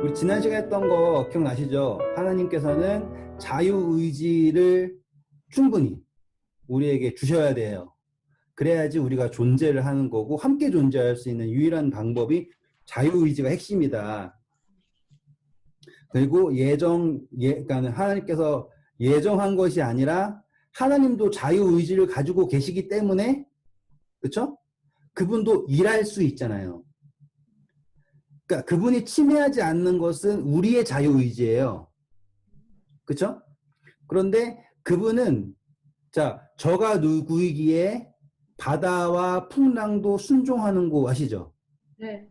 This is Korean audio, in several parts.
우리 지난 시간에 했던 거 기억나시죠? 하나님께서는 자유의지를 충분히 우리에게 주셔야 돼요. 그래야지 우리가 존재를 하는 거고 함께 존재할 수 있는 유일한 방법이 자유의지가 핵심이다. 그리고 그러니까 하나님께서 예정한 것이 아니라 하나님도 자유의지를 가지고 계시기 때문에 그렇죠? 그분도 일할 수 있잖아요. 그러니까 그분이 침해하지 않는 것은 우리의 자유의지예요. 그렇죠? 그런데 그분은 저가 누구이기에 바다와 풍랑도 순종하는 거 아시죠? 네.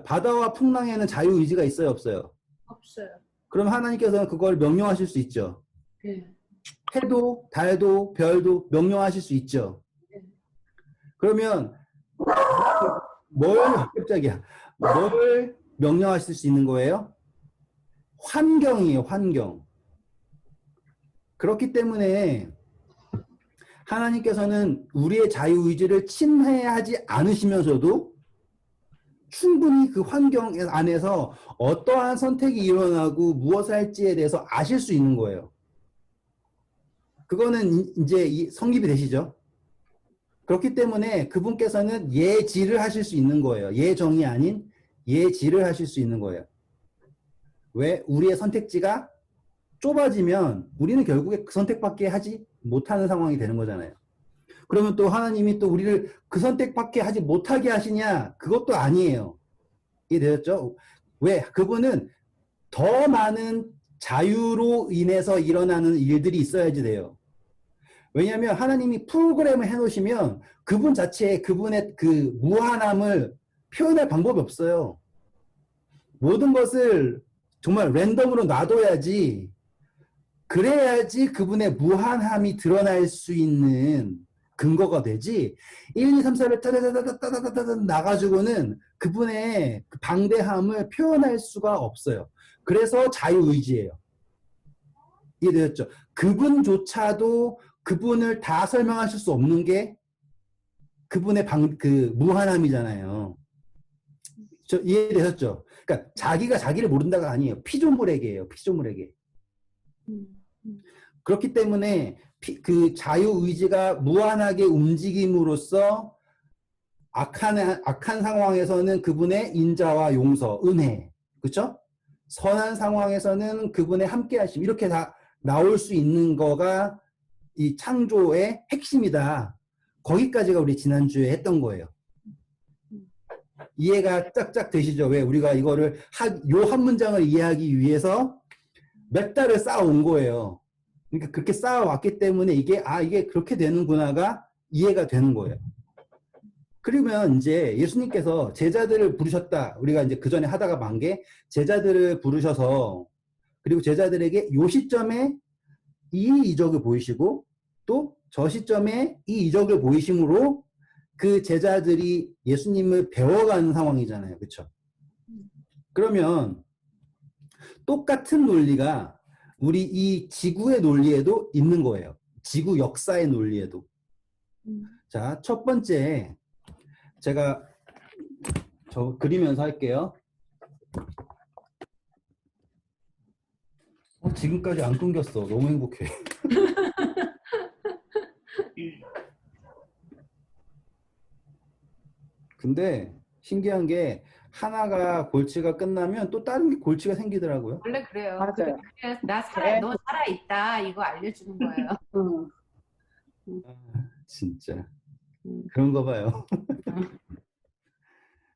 바다와 풍랑에는 자유의지가 있어요, 없어요? 없어요. 그럼 하나님께서는 그걸 명령하실 수 있죠. 네. 해도, 달도, 별도 명령하실 수 있죠. 네. 그러면 깜짝이야. 뭘 명령하실 수 있는 거예요? 환경이에요, 환경. 그렇기 때문에 하나님께서는 우리의 자유의지를 침해하지 않으시면서도 충분히 그 환경 안에서 어떠한 선택이 일어나고 무엇을 할지에 대해서 아실 수 있는 거예요. 그거는 이제 성립이 되시죠? 그렇기 때문에 그분께서는 예지를 하실 수 있는 거예요. 예정이 아닌 예지를 하실 수 있는 거예요. 왜? 우리의 선택지가 좁아지면 우리는 결국에 그 선택밖에 하지 못하는 상황이 되는 거잖아요. 그러면 또 하나님이 또 우리를 그 선택밖에 하지 못하게 하시냐? 그것도 아니에요. 이해되셨죠? 왜? 그분은 더 많은 자유로 인해서 일어나는 일들이 있어야지 돼요. 왜냐하면 하나님이 프로그램을 해놓으시면 그분 자체에 그분의 그 무한함을 표현할 방법이 없어요. 모든 것을 정말 랜덤으로 놔둬야지, 그래야지 그분의 무한함이 드러날 수 있는 근거가 되지. 1, 2, 3, 4를 따다다다다다다다 나가지고는 그분의 그 방대함을 표현할 수가 없어요. 그래서 자유의지예요. 이해되셨죠? 그분조차도 그분을 다 설명하실 수 없는 게 그분의 그 무한함이잖아요. 이해되셨죠? 그러니까 자기가 자기를 모른다가 아니에요. 피조물에게예요. 피조물에게. 그렇기 때문에 그 자유의지가 무한하게 움직임으로써 악한 상황에서는 그분의 인자와 용서, 은혜, 그렇죠? 선한 상황에서는 그분의 함께하심, 이렇게 다 나올 수 있는 거가 이 창조의 핵심이다. 거기까지가 우리 지난주에 했던 거예요. 이해가 짝짝 되시죠? 왜 우리가 이거를 요 한 문장을 이해하기 위해서 몇 달을 쌓아온 거예요. 그러니까 그렇게 쌓아왔기 때문에 이게 그렇게 되는구나가 이해가 되는 거예요. 그러면 이제 예수님께서 제자들을 부르셨다. 우리가 이제 그 전에 하다가 만 게 제자들을 부르셔서 그리고 제자들에게 요 시점에 이 이적을 보이시고 또 저 시점에 이 이적을 보이심으로 그 제자들이 예수님을 배워가는 상황이잖아요. 그렇죠? 그러면 똑같은 논리가 우리 이 지구의 논리에도 있는 거예요. 지구 역사의 논리에도. 자, 첫 번째 제가 저 그리면서 할게요. 지금까지 안 끊겼어. 너무 행복해. 근데 신기한 게 하나가 골치가 끝나면 또 다른 게 골치가 생기더라고요. 원래 그래요. 맞아요. 그래서 너 살아있다 이거 알려주는 거예요. 진짜 그런 거 봐요.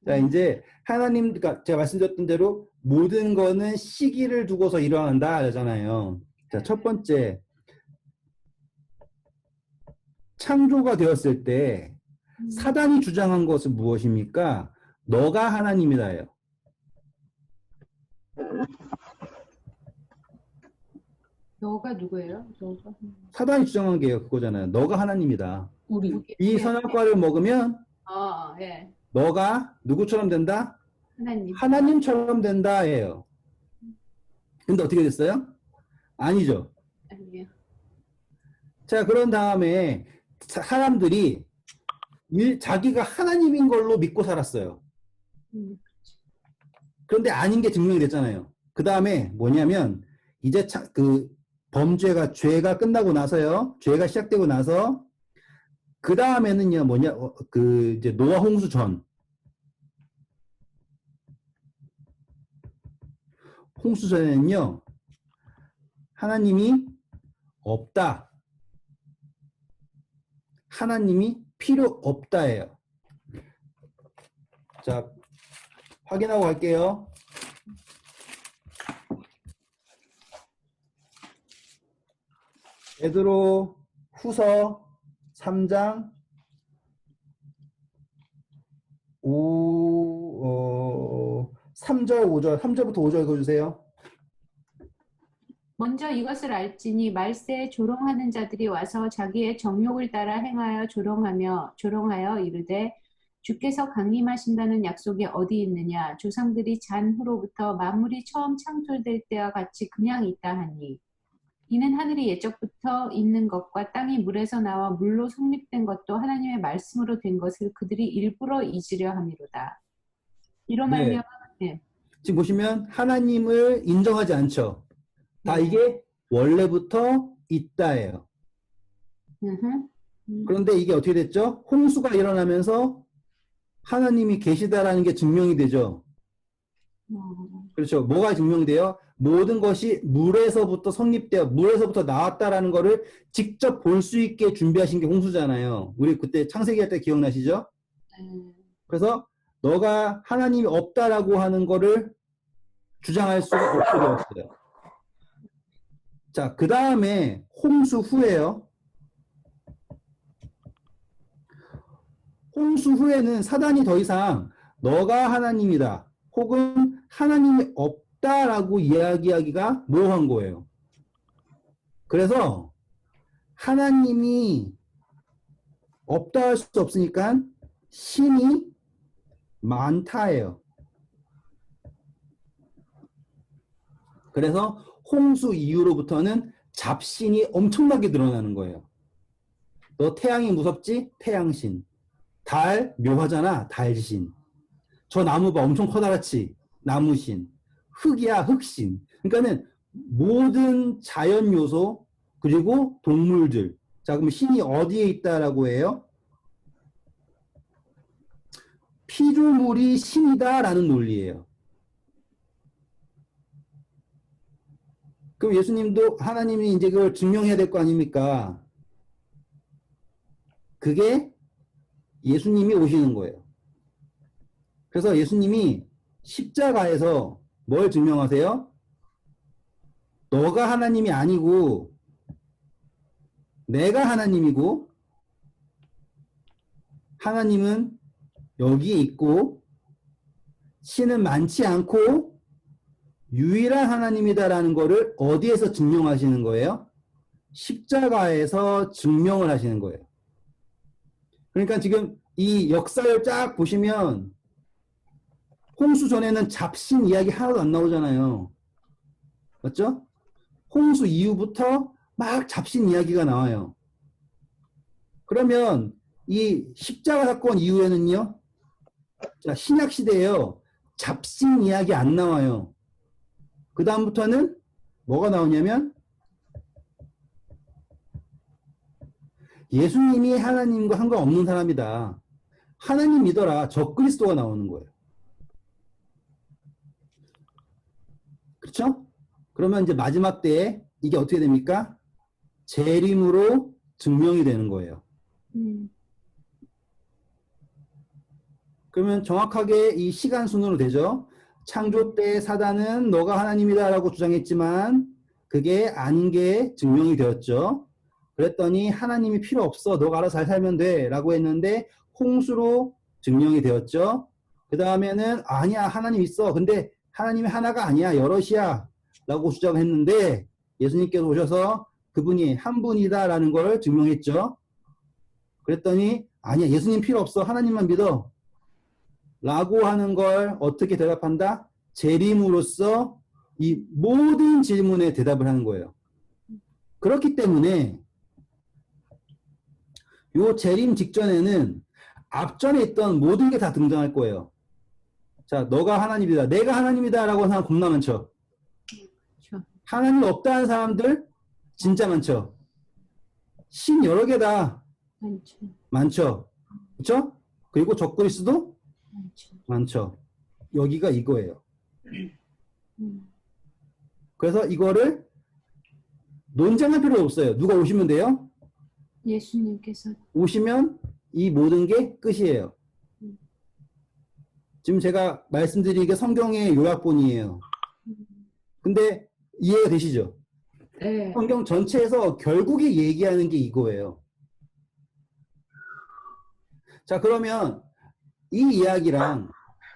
자, 이제 하나님, 그러니까 제가 말씀드렸던 대로 모든 거는 시기를 두고서 일어난다 하잖아요. 자, 첫 번째 창조가 되었을 때 사단이 주장한 것은 무엇입니까? 너가 하나님이다예요. 너가 누구예요? 너가? 사단이 주장한 게 그거잖아요. 너가 하나님이다. 이 선악과를 먹으면 예. 너가 누구처럼 된다? 하나님. 하나님처럼 된다예요. 근데 어떻게 됐어요? 아니죠. 아니요. 자, 그런 다음에 사람들이 자기가 하나님인 걸로 믿고 살았어요. 그런데 아닌 게 증명이 됐잖아요. 그 다음에 뭐냐면 이제 그 죄가 끝나고 나서요. 죄가 시작되고 나서 그 다음에는요 뭐냐 그 이제 노아 홍수 전 홍수 전에는요 하나님이 없다. 하나님이 필요 없다예요. 자, 확인하고 갈게요. 베드로 후서 3장 3절, 5절, 3절부터 5절 읽어주세요. 먼저 이것을 알지니 말세에 조롱하는 자들이 와서 자기의 정욕을 따라 행하여 조롱하여 이르되 주께서 강림하신다는 약속이 어디 있느냐 조상들이 잔 후로부터 만물이 처음 창조될 때와 같이 그냥 있다 하니 이는 하늘이 옛적부터 있는 것과 땅이 물에서 나와 물로 성립된 것도 하나님의 말씀으로 된 것을 그들이 일부러 잊으려 함이로다. 이로 말미암아 네. 지금 보시면 하나님을 인정하지 않죠. 다 이게 원래부터 있다예요. 그런데 이게 어떻게 됐죠? 홍수가 일어나면서 하나님이 계시다라는 게 증명이 되죠. 그렇죠. 뭐가 증명돼요? 모든 것이 물에서부터 성립되어 물에서부터 나왔다라는 거를 직접 볼 수 있게 준비하신 게 홍수잖아요. 우리 그때 창세기 할 때 기억나시죠? 그래서 너가 하나님이 없다라고 하는 거를 주장할 수가 없게 되었어요. 자, 그 다음에 홍수 후에요. 홍수 후에는 사단이 더 이상 너가 하나님이다. 혹은 하나님이 없다라고 이야기하기가 모호한 거예요. 그래서 하나님이 없다 할 수 없으니까 신이 많다예요. 그래서 홍수 이후로부터는 잡신이 엄청나게 늘어나는 거예요. 너 태양이 무섭지? 태양신. 달 묘하잖아. 달신. 저 나무 봐 엄청 커다랗지? 나무신. 흙이야 흙신. 그러니까는 모든 자연 요소 그리고 동물들. 자 그럼 신이 어디에 있다라고 해요? 피조물이 신이다라는 논리예요. 그럼 예수님도 하나님이 이제 그걸 증명해야 될 거 아닙니까? 그게 예수님이 오시는 거예요. 그래서 예수님이 십자가에서 뭘 증명하세요? 너가 하나님이 아니고 내가 하나님이고 하나님은 여기에 있고 신은 많지 않고 유일한 하나님이다라는 것을 어디에서 증명하시는 거예요? 십자가에서 증명을 하시는 거예요. 그러니까 지금 이 역사를 쫙 보시면 홍수 전에는 잡신 이야기 하나도 안 나오잖아요. 맞죠? 홍수 이후부터 막 잡신 이야기가 나와요. 그러면 이 십자가 사건 이후에는요. 자, 신약 시대에요. 잡신 이야기 안 나와요. 그 다음부터는 뭐가 나오냐면 예수님이 하나님과 상관없는 사람이다. 하나님 믿어라. 적그리스도가 나오는 거예요. 그렇죠? 그러면 이제 마지막 때에 이게 어떻게 됩니까? 재림으로 증명이 되는 거예요. 그러면 정확하게 이 시간 순으로 되죠. 창조 때 사단은 너가 하나님이다라고 주장했지만 그게 아닌 게 증명이 되었죠. 그랬더니 하나님이 필요 없어. 너가 알아서 잘 살면 돼. 라고 했는데 홍수로 증명이 되었죠. 그 다음에는 아니야. 하나님 있어. 근데 하나님이 하나가 아니야. 여럿이야. 라고 주장을 했는데 예수님께서 오셔서 그분이 한 분이다 라는 걸 증명했죠. 그랬더니 아니야. 예수님 필요 없어. 하나님만 믿어. 라고 하는 걸 어떻게 대답한다? 재림으로써 이 모든 질문에 대답을 하는 거예요. 그렇기 때문에 요 재림 직전에는 앞전에 있던 모든 게 다 등장할 거예요. 자, 너가 하나님이다. 내가 하나님이다라고 하는 사람 겁나 많죠. 그렇죠. 하나님 없다는 사람들 진짜 많죠. 신 여러 개다. 많죠. 많죠. 그렇죠? 그리고 적그리스도 많죠. 많죠. 여기가 이거예요. 음. 그래서 이거를 논쟁할 필요 없어요. 누가 오시면 돼요? 예수님께서 오시면 이 모든 게 끝이에요. 지금 제가 말씀드린 게 성경의 요약본이에요. 근데 이해가 되시죠? 네. 성경 전체에서 결국에 얘기하는 게 이거예요. 자, 그러면 이 이야기랑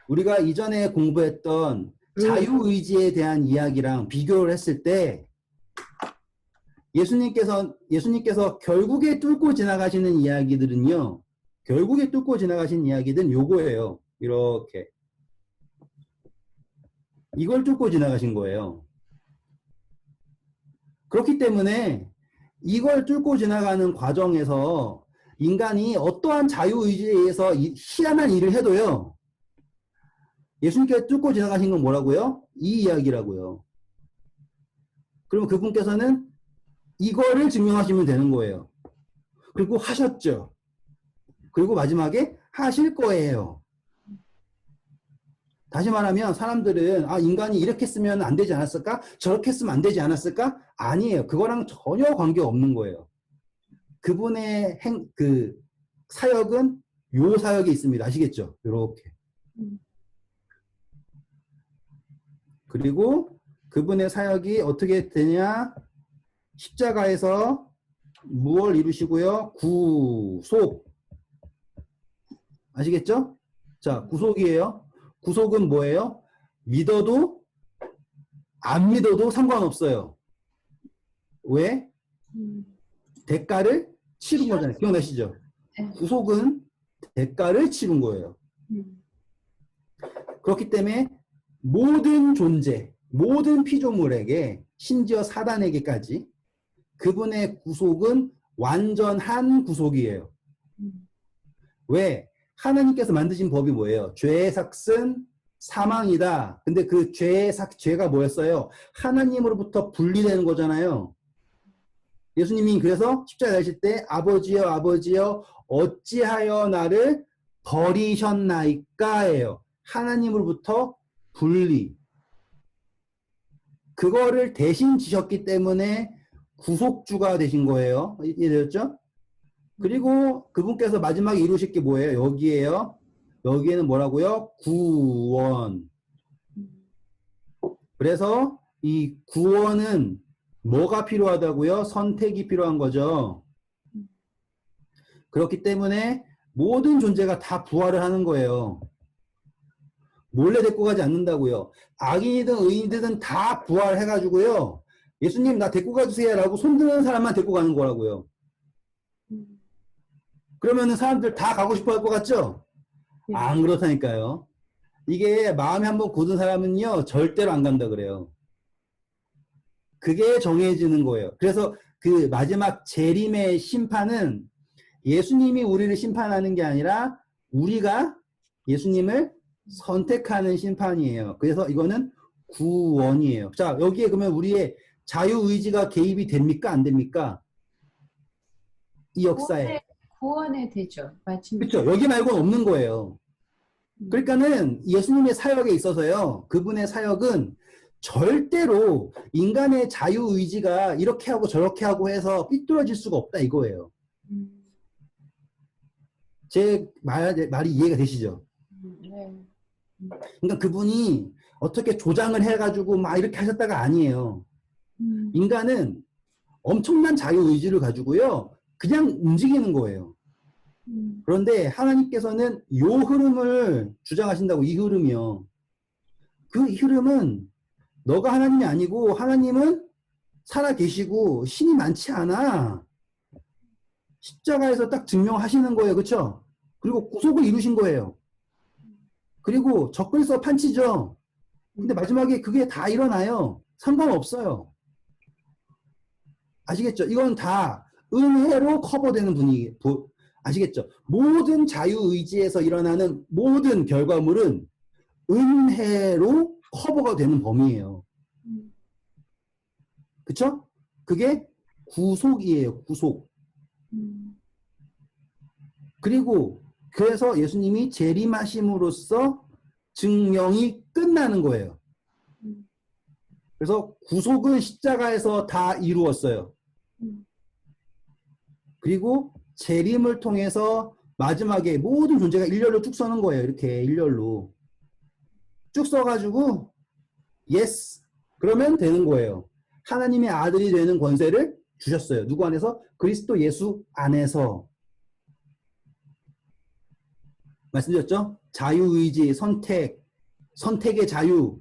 우리가 이전에 공부했던 자유의지에 대한 이야기랑 비교를 했을 때 예수님께서 결국에 뚫고 지나가시는 이야기들은요. 결국에 뚫고 지나가신 이야기들은 요거예요. 이렇게. 이걸 뚫고 지나가신 거예요. 그렇기 때문에 이걸 뚫고 지나가는 과정에서 인간이 어떠한 자유의지에 의해서 희한한 일을 해도요. 예수님께서 뚫고 지나가신 건 뭐라고요? 이 이야기라고요. 그럼 그분께서는 이거를 증명하시면 되는 거예요. 그리고 하셨죠. 그리고 마지막에 하실 거예요. 다시 말하면 사람들은 인간이 이렇게 쓰면 안 되지 않았을까? 저렇게 쓰면 안 되지 않았을까? 아니에요. 그거랑 전혀 관계없는 거예요. 그분의 사역은 요 사역이 있습니다. 아시겠죠? 이렇게. 그리고 그분의 사역이 어떻게 되냐? 십자가에서 무엇을 이루시고요? 구속. 아시겠죠? 자, 구속이에요. 구속은 뭐예요? 믿어도 안 믿어도 상관없어요. 왜? 대가를 치른 거잖아요. 기억나시죠? 구속은 대가를 치른 거예요. 그렇기 때문에 모든 존재, 모든 피조물에게 심지어 사단에게까지 그분의 구속은 완전한 구속이에요. 왜? 하나님께서 만드신 법이 뭐예요? 죄의 삭은 사망이다. 근데 그 죄가 뭐였어요? 하나님으로부터 분리되는 거잖아요. 예수님이 그래서 십자가에 달리실 때 아버지여 아버지여 어찌하여 나를 버리셨나이까예요. 하나님으로부터 분리. 그거를 대신 지셨기 때문에 구속주가 되신 거예요. 이해되셨죠? 그리고 그분께서 마지막에 이루실 게 뭐예요? 여기에요. 여기에는 뭐라고요? 구원. 그래서 이 구원은 뭐가 필요하다고요? 선택이 필요한 거죠. 그렇기 때문에 모든 존재가 다 부활을 하는 거예요. 몰래 데리고 가지 않는다고요. 악인이든 의인이든 다 부활해가지고요. 예수님 나 데리고 가주세요 라고 손드는 사람만 데리고 가는 거라고요. 그러면은 사람들 다 가고 싶어 할 것 같죠? 안 그렇다니까요. 이게 마음에 한번 굳은 사람은요, 절대로 안 간다 그래요. 그게 정해지는 거예요. 그래서 그 마지막 재림의 심판은 예수님이 우리를 심판하는 게 아니라 우리가 예수님을 선택하는 심판이에요. 그래서 이거는 구원이에요. 자, 여기에 그러면 우리의 자유의지가 개입이 됩니까? 안 됩니까? 이 역사에. 구원에 되죠. 그렇죠. 여기 말고는 없는 거예요. 그러니까는 예수님의 사역에 있어서요. 그분의 사역은 절대로 인간의 자유의지가 이렇게 하고 저렇게 하고 해서 삐뚤어질 수가 없다 이거예요. 제 말이 이해가 되시죠? 네. 그러니까 그분이 어떻게 조장을 해가지고 막 이렇게 하셨다가 아니에요. 인간은 엄청난 자유의지를 가지고요. 그냥 움직이는 거예요. 그런데 하나님께서는 요 흐름을 주장하신다고, 이 흐름이요. 그 흐름은 너가 하나님이 아니고 하나님은 살아계시고 신이 많지 않아. 십자가에서 딱 증명하시는 거예요. 그렇죠? 그리고 구속을 이루신 거예요. 그리고 적그리스도 판치죠. 근데 마지막에 그게 다 일어나요. 상관없어요. 아시겠죠? 이건 다 은혜로 커버되는 분위기. 아시겠죠? 모든 자유의지에서 일어나는 모든 결과물은 은혜로 커버가 되는 범위예요. 음, 그쵸? 그게 구속이에요. 구속. 음, 그리고 그래서 예수님이 재림하심으로써 증명이 끝나는 거예요. 음, 그래서 구속은 십자가에서 다 이루었어요. 음, 그리고 재림을 통해서 마지막에 모든 존재가 일렬로 쭉 서는 거예요. 이렇게 일렬로. 쭉 써가지고 예스 그러면 되는 거예요. 하나님의 아들이 되는 권세를 주셨어요. 누구 안에서? 그리스도 예수 안에서. 말씀드렸죠? 자유의지, 선택, 선택의 자유.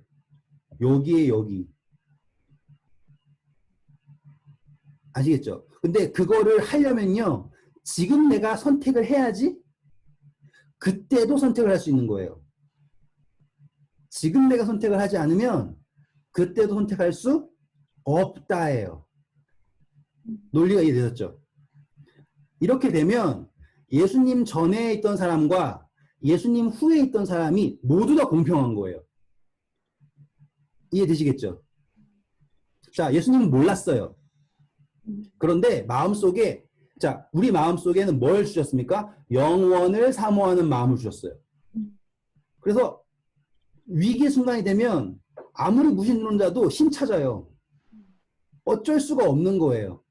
여기에 여기. 아시겠죠? 근데 그거를 하려면요. 지금 내가 선택을 해야지 그때도 선택을 할 수 있는 거예요. 지금 내가 선택을 하지 않으면 그때도 선택할 수 없다예요. 논리가 이해되셨죠? 이렇게 되면 예수님 전에 있던 사람과 예수님 후에 있던 사람이 모두 다 공평한 거예요. 이해되시겠죠? 자, 예수님은 몰랐어요. 그런데 마음속에 자, 우리 마음속에는 뭘 주셨습니까? 영원을 사모하는 마음을 주셨어요. 그래서 위기 순간이 되면 아무리 무신론자도 힘 찾아요. 어쩔 수가 없는 거예요.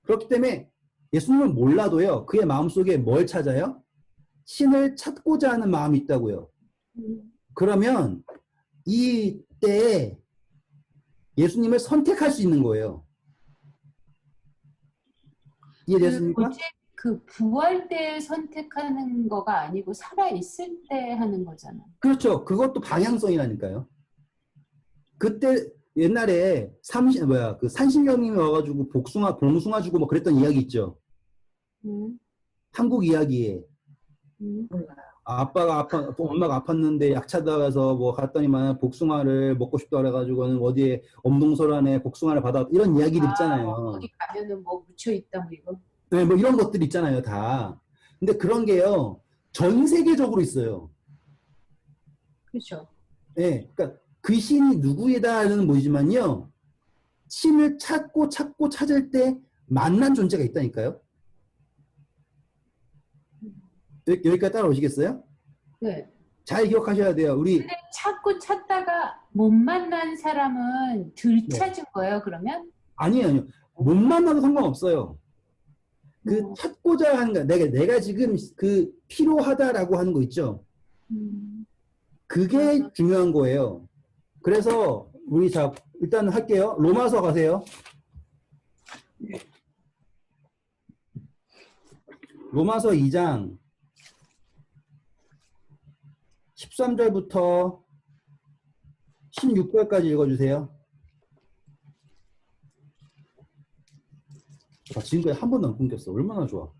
그렇기 때문에 예수님을 몰라도요. 그의 마음속에 뭘 찾아요? 신을 찾고자 하는 마음이 있다고요. 그러면 이때에 예수님을 선택할 수 있는 거예요. 이해되셨습니까? 그 부활 때 선택하는 거가 아니고 살아 있을 때 하는 거잖아. 그렇죠. 그것도 방향성이라니까요. 그때 옛날에 그 산신령님이 와가지고 봉숭아 주고 뭐 그랬던 이야기 있죠. 한국 이야기에 엄마가 아팠는데 약 찾아가서 뭐 갔더니만 복숭아를 먹고 싶다 그래가지고는 어디에 엄동설안에 복숭아를 받아 이런 이야기들 있잖아요. 거기 가면은 뭐 묻혀 있다 뭐 이거. 네, 뭐 이런 것들 있잖아요, 다. 근데 그런 게요, 전 세계적으로 있어요. 그렇죠. 네, 그러니까 그 신이 누구이다는 모이지만요, 신을 찾고 찾을 때 만난 존재가 있다니까요. 여기까지 따라오시겠어요? 네. 잘 기억하셔야 돼요. 우리 근데 찾고 찾다가 못 만난 사람은 들 찾은 거예요, 그러면? 아니에요. 못 만나도 상관없어요. 그 찾고자 하는 거, 내가 지금 그 필요하다라고 하는 거 있죠. 그게 중요한 거예요. 그래서 우리 자 일단 할게요. 로마서 가세요. 로마서 2장 13절부터 16절까지 읽어주세요. 지금까지 한 번도 안 끊겼어. 얼마나 좋아.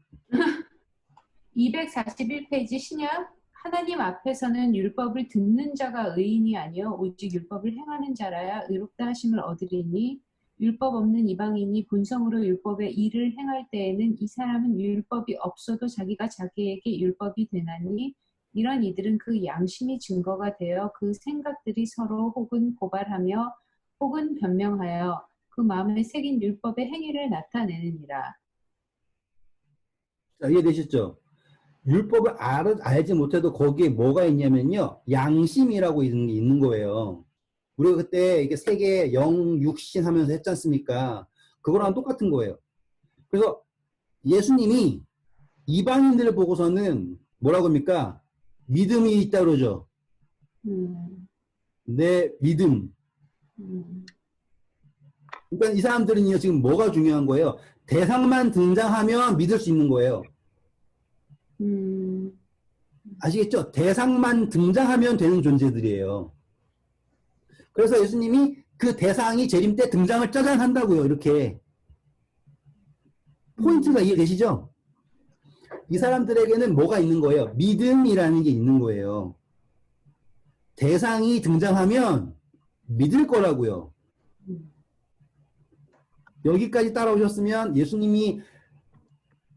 241페이지 신약. 하나님 앞에서는 율법을 듣는 자가 의인이 아니요 오직 율법을 행하는 자라야 의롭다 하심을 얻으리니 율법 없는 이방인이 본성으로 율법의 일을 행할 때에는 이 사람은 율법이 없어도 자기가 자기에게 율법이 되나니 이런 이들은 그 양심이 증거가 되어 그 생각들이 서로 혹은 고발하며 혹은 변명하여 그 마음에 새긴 율법의 행위를 나타내느니라. 자, 이해되셨죠? 율법을 알지 못해도 거기에 뭐가 있냐면요. 양심이라고 있는 거예요. 우리가 그때 이게 세계 영육신 하면서 했지 않습니까? 그거랑 똑같은 거예요. 그래서 예수님이 이방인들을 보고서는 뭐라고 합니까? 믿음이 있다 그러죠. 내 믿음. 그러니까 이 사람들은요, 지금 뭐가 중요한 거예요? 대상만 등장하면 믿을 수 있는 거예요. 아시겠죠? 대상만 등장하면 되는 존재들이에요. 그래서 예수님이 그 대상이 재림 때 등장을 짜잔 한다고요. 이렇게. 포인트가 이해되시죠? 이 사람들에게는 뭐가 있는 거예요? 믿음이라는 게 있는 거예요. 대상이 등장하면 믿을 거라고요. 여기까지 따라오셨으면 예수님이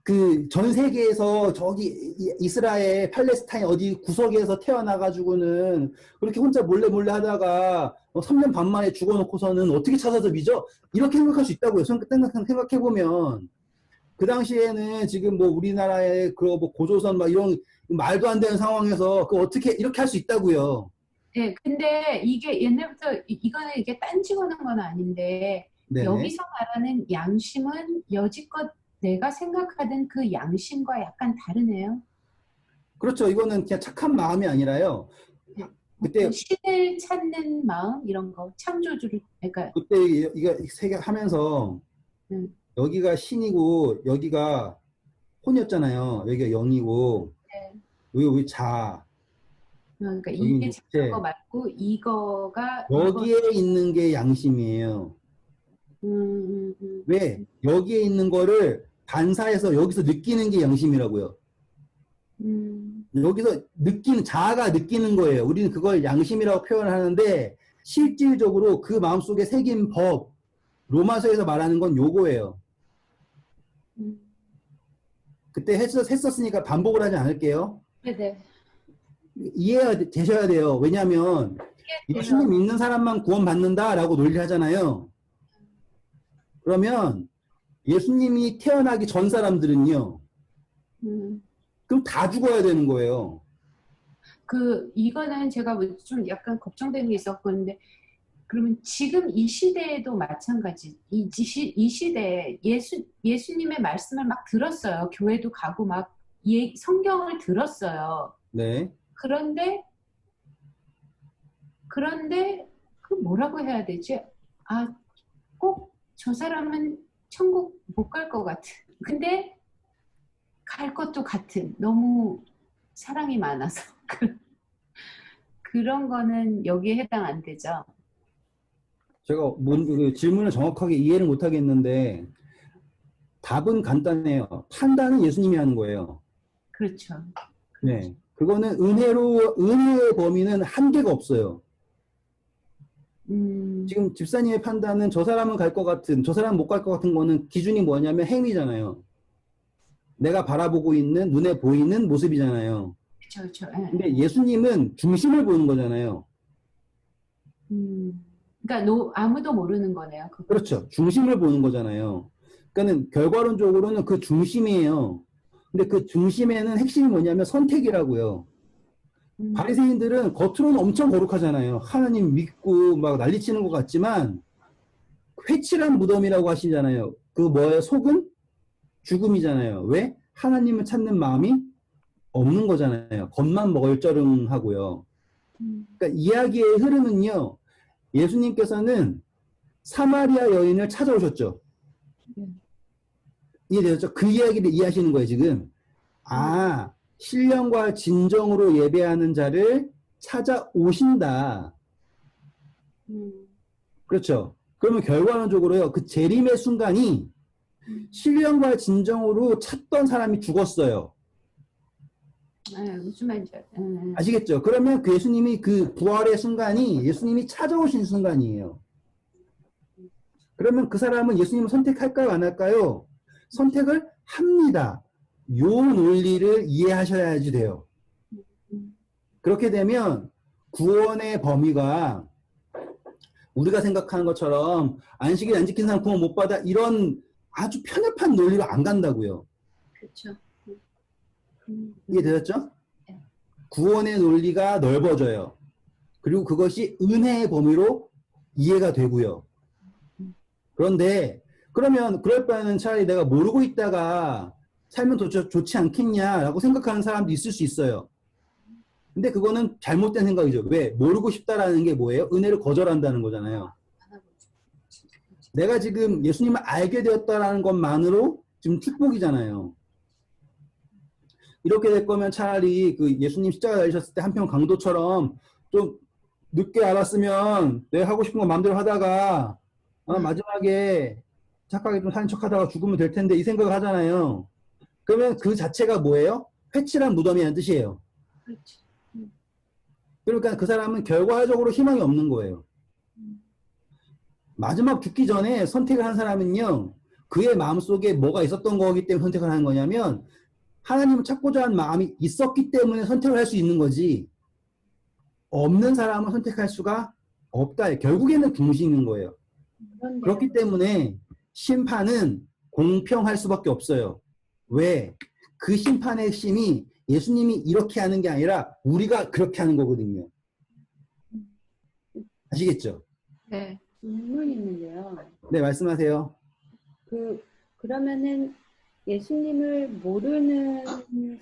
그 전 세계에서 저기 이스라엘, 팔레스타인 어디 구석에서 태어나가지고는 그렇게 혼자 몰래 몰래 하다가 3년 반 만에 죽어놓고서는 어떻게 찾아서 믿어? 이렇게 생각할 수 있다고요. 생각해보면. 그 당시에는 지금 뭐 우리나라의 그 뭐 고조선 막 이런 말도 안 되는 상황에서 그 어떻게 이렇게 할 수 있다고요. 네, 근데 이게 옛날부터 이거는 이게 딴지거는 건 아닌데 네네. 여기서 말하는 양심은 여지껏 내가 생각하던 그 양심과 약간 다르네요. 그렇죠. 이거는 그냥 착한 마음이 아니라요. 네, 어떤 그때 신을 찾는 마음 이런 거 창조주를 그러니까 그때 이거 세계 하면서 음, 여기가 신이고 여기가 혼이었잖아요. 여기가 영이고 네. 여기 자, 그러니까 여기 이게 작은 거 육체. 맞고 이거가 이거 여기에 있는 게 양심이에요. 음, 음, 왜? 여기에 있는 거를 반사해서 여기서 느끼는 게 양심이라고요. 음, 여기서 느끼는, 자아가 느끼는 거예요. 우리는 그걸 양심이라고 표현을 하는데 실질적으로 그 마음속에 새긴 법, 로마서에서 말하는 건 요거예요. 음. 그때 했었으니까 반복을 하지 않을게요. 네네. 이해가 되셔야 돼요. 왜냐하면 예수님 돼요. 믿는 사람만 구원받는다라고 논리를 하잖아요. 그러면 예수님이 태어나기 전 사람들은요. 음. 그럼 다 죽어야 되는 거예요. 이거는 제가 뭐좀 약간 걱정되는 게 있었는데, 그러면 지금 이 시대에도 마찬가지. 이 시대에 예수님의 말씀을 막 들었어요. 교회도 가고 막 성경을 들었어요. 네. 그런데, 그 뭐라고 해야 되지? 아, 꼭 저 사람은 천국 못 갈 것 같은. 근데 갈 것도 같은. 너무 사랑이 많아서. 그런 거는 여기에 해당 안 되죠. 제가 그 질문을 정확하게 이해를 못 하겠는데 답은 간단해요. 판단은 예수님이 하는 거예요. 그렇죠. 그렇죠. 네. 그거는 은혜의 범위는 한계가 없어요. 음, 지금 집사님의 판단은 저 사람은 갈 것 같은, 저 사람은 못 갈 것 같은 거는 기준이 뭐냐면 행위잖아요. 내가 바라보고 있는, 눈에 보이는 모습이잖아요. 그렇죠, 그렇죠. 예, 근데 예. 예수님은 중심을 보는 거잖아요. 그러니까 아무도 모르는 거네요. 그건. 그렇죠. 중심을 보는 거잖아요. 그러니까는 결과론적으로는 그 중심이에요. 근데 그 중심에는 핵심이 뭐냐면 선택이라고요. 음, 바리새인들은 겉으로는 엄청 거룩하잖아요. 하나님 믿고 막 난리치는 것 같지만 회칠한 무덤이라고 하시잖아요. 그 뭐예요? 속은 죽음이잖아요. 왜? 하나님을 찾는 마음이 없는 거잖아요. 겉만 멀쩡하고요. 음, 그러니까 이야기의 흐름은요. 예수님께서는 사마리아 여인을 찾아오셨죠. 네. 이해되셨죠? 그 이야기를 이해하시는 거예요, 지금. 음, 아, 신령과 진정으로 예배하는 자를 찾아오신다. 음, 그렇죠. 그러면 결과론적으로요, 그 재림의 순간이 음. 신령과 진정으로 찾던 사람이 죽었어요. 예, 무슨 말인지 아시겠죠? 그러면 그 예수님이 그 부활의 순간이 예수님이 찾아오신 순간이에요. 그러면 그 사람은 예수님을 선택할까요? 안 할까요? 선택을 합니다. 요 논리를 이해하셔야지 돼요. 음, 그렇게 되면 구원의 범위가 우리가 생각하는 것처럼 안식일 안 지킨 사람 구원 못 받아 이런 아주 편협한 논리로 안 간다고요. 그렇죠. 이해되셨죠? 네. 구원의 논리가 넓어져요. 그리고 그것이 은혜의 범위로 이해가 되고요. 음, 그런데 그러면 그럴 바에는 차라리 내가 모르고 있다가 살면 더 좋지 않겠냐라고 생각하는 사람도 있을 수 있어요. 근데 그거는 잘못된 생각이죠. 왜? 모르고 싶다라는 게 뭐예요? 은혜를 거절한다는 거잖아요. 내가 지금 예수님을 알게 되었다라는 것만으로 지금 축복이잖아요. 이렇게 될 거면 차라리 그 예수님 십자가 달리셨을 때 한평 강도처럼 좀 늦게 알았으면 내가 하고 싶은 거 마음대로 하다가 마지막에 착하게 좀 사는 척하다가 죽으면 될 텐데 이 생각을 하잖아요. 그러면 그 자체가 뭐예요? 회칠한 무덤이라는 뜻이에요. 그렇죠. 음, 그러니까 그 사람은 결과적으로 희망이 없는 거예요. 음, 마지막 죽기 전에 선택을 한 사람은요, 그의 마음속에 뭐가 있었던 거기 때문에 선택을 하는 거냐면 하나님을 찾고자 하는 마음이 있었기 때문에 선택을 할 수 있는 거지 없는 사람은 선택할 수가 없다. 결국에는 중심인 거예요. 그런데 그렇기 때문에 심판은 공평할 수밖에 없어요. 왜? 그 심판의 핵심이 예수님이 이렇게 하는 게 아니라 우리가 그렇게 하는 거거든요. 아시겠죠? 네. 질문이 있는데요. 네, 말씀하세요. 그러면은 예수님을 모르는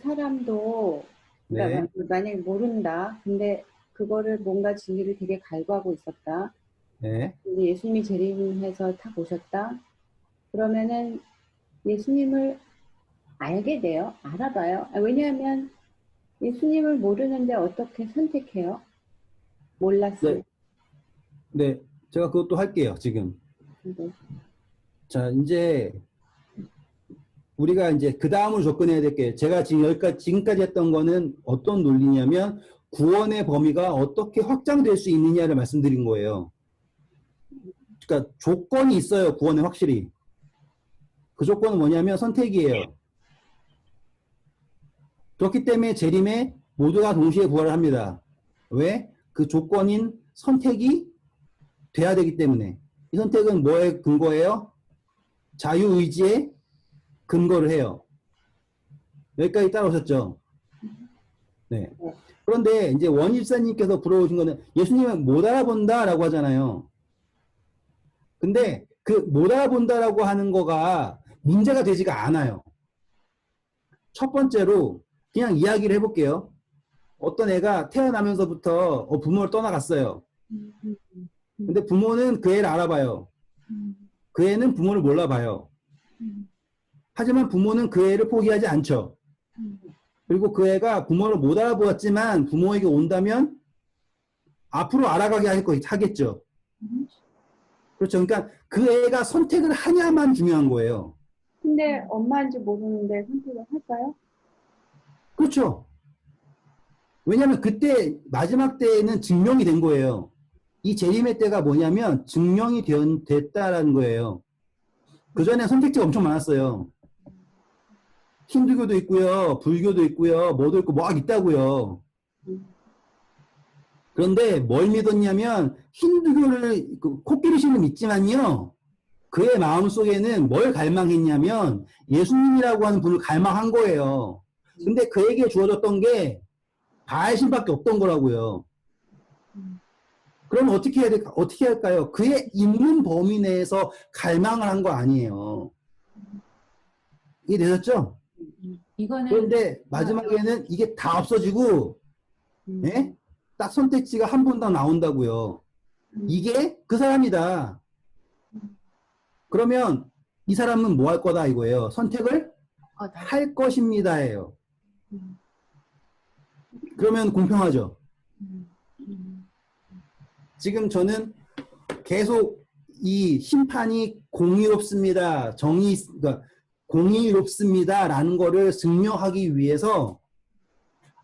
사람도 그러니까 네. 만약에 모른다. 근데 그거를 뭔가 진리를 되게 갈구하고 있었다. 네. 근데 예수님이 재림해서 탁 오셨다. 그러면은 예수님을 알게 돼요. 알아봐요. 왜냐하면 예수님을 모르는데 어떻게 선택해요? 몰랐어요. 네. 제가 그것도 할게요, 지금. 네. 자, 이제 우리가 이제 그 다음으로 접근해야 될 게 제가 지금 지금까지 했던 거는 어떤 논리냐면 구원의 범위가 어떻게 확장될 수 있느냐를 말씀드린 거예요. 그러니까 조건이 있어요, 구원에 확실히. 그 조건은 뭐냐면 선택이에요. 그렇기 때문에 재림에 모두가 동시에 부활을 합니다. 왜? 그 조건인 선택이 돼야 되기 때문에. 이 선택은 뭐에 근거예요? 자유의지에 근거를 해요. 여기까지 따라오셨죠? 네. 그런데 이제 원집사님께서 불어오신 거는 예수님은 못 알아본다라고 하잖아요. 근데 그 못 알아본다라고 하는 거가 문제가 되지가 않아요. 첫 번째로 그냥 이야기를 해볼게요. 어떤 애가 태어나면서부터 부모를 떠나갔어요. 근데 부모는 그 애를 알아봐요. 그 애는 부모를 몰라봐요. 하지만 부모는 그 애를 포기하지 않죠. 그리고 그 애가 부모를 못 알아보았지만 부모에게 온다면 앞으로 알아가게 하겠죠. 그렇죠. 그러니까 그 애가 선택을 하냐만 중요한 거예요. 근데 엄마인지 모르는데 선택을 할까요? 그렇죠. 왜냐하면 그때 마지막 때에는 증명이 된 거예요. 이 재림의 때가 뭐냐면 증명이 됐다라는 거예요. 그전에 선택지가 엄청 많았어요. 힌두교도 있고요. 불교도 있고요. 뭐도 있고 막 있다고요. 그런데 뭘 믿었냐면 힌두교를 코끼리신을 믿지만요. 그의 마음속에는 뭘 갈망했냐면 예수님이라고 하는 분을 갈망한 거예요. 근데 그에게 주어졌던 게 바알신밖에 없던 거라고요. 그럼 어떻게 할까요? 그의 있는 범위 내에서 갈망을 한 거 아니에요. 이해되셨죠? 이거는 그런데 마지막에는 이게 다 없어지고 예? 딱 선택지가 한 번 더 나온다고요. 이게 그 사람이다. 그러면 이 사람은 뭐 할 거다 이거예요. 선택을 할 것입니다예요. 그러면 공평하죠. 지금 저는 계속 이 심판이 공의롭습니다. 그러니까 공의롭습니다라는 거를 증명하기 위해서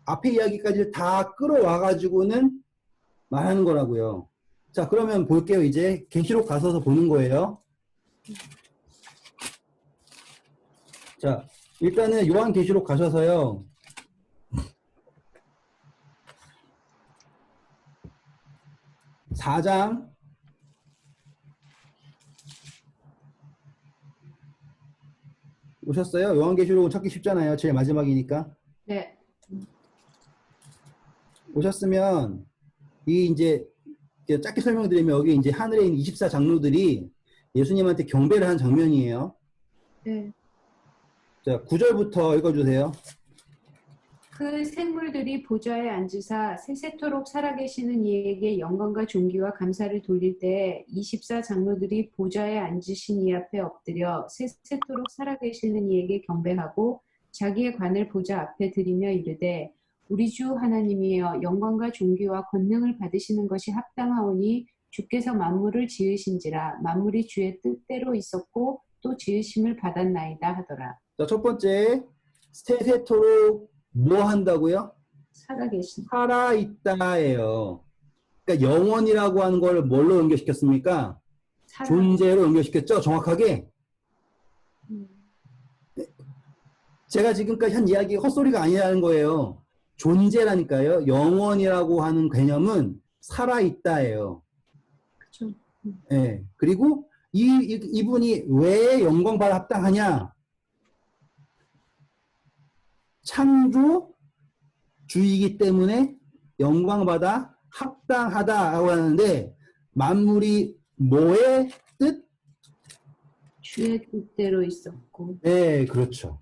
앞에 이야기까지 다 끌어와가지고는 말하는 거라고요. 자, 그러면 볼게요. 이제 계시록 가서서 보는 거예요. 자, 일단은 요한계시록 가셔서요. (4장) 오셨어요? 요한계시록은 찾기 쉽잖아요. 제일 마지막이니까. 네. 오셨으면 이제 짧게 설명드리면 여기 이제 하늘에 있는 24장로들이 예수님한테 경배를 한 장면이에요. 네. 자, 9절부터 읽어주세요. 그 생물들이 보좌에 앉으사 세세토록 살아계시는 이에게 영광과 존귀와 감사를 돌릴 때 24장로들이 보좌에 앉으신 이 앞에 엎드려 세세토록 살아계시는 이에게 경배하고 자기의 관을 보좌 앞에 들이며 이르되 우리 주 하나님이여 영광과 존귀와 권능을 받으시는 것이 합당하오니 주께서 만물을 지으신지라 만물이 주의 뜻대로 있었고 또 지으심을 받았나이다 하더라. 자, 첫 번째 세세토록 뭐 한다고요? 살아계신. 살아있다예요. 그러니까 영원이라고 하는 걸 뭘로 연결시켰습니까? 존재로 연결시켰죠? 정확하게. 제가 지금까지 한 이야기 헛소리가 아니라는 거예요. 존재라니까요. 영원이라고 하는 개념은 살아있다예요. 그쵸. 예. 그리고 이분이 왜 영광받아 합당하냐? 창조주의이기 때문에 영광받아 합당하다라고 하는데, 만물이 뭐의 뜻? 주의 뜻대로 있었고. 네, 그렇죠.